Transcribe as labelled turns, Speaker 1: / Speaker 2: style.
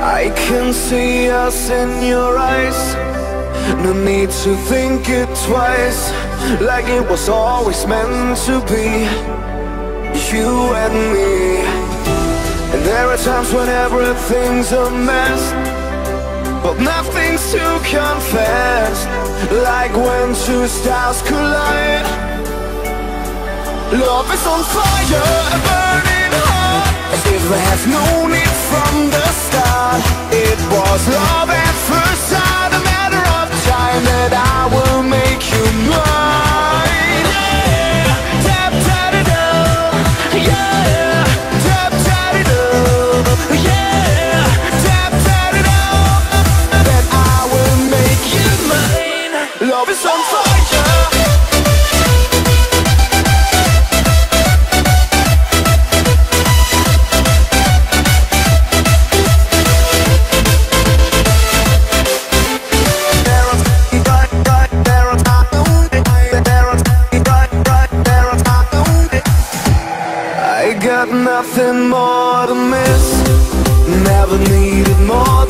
Speaker 1: I can see us in your eyes. No need to think it twice. Like it was always meant to be, you and me. And there are times when everything's a mess, but nothing's to confess. Like when two stars collide. Love is on fire, burning hot, as if we have known it from the start. It was love at first sight, a matter of time that I will make you mine. Yeah, tap tap it up. Yeah, tap tap it up. Yeah, tap tap it up. That I will make you mine. Love is on fire. Got nothing more to miss. Never needed more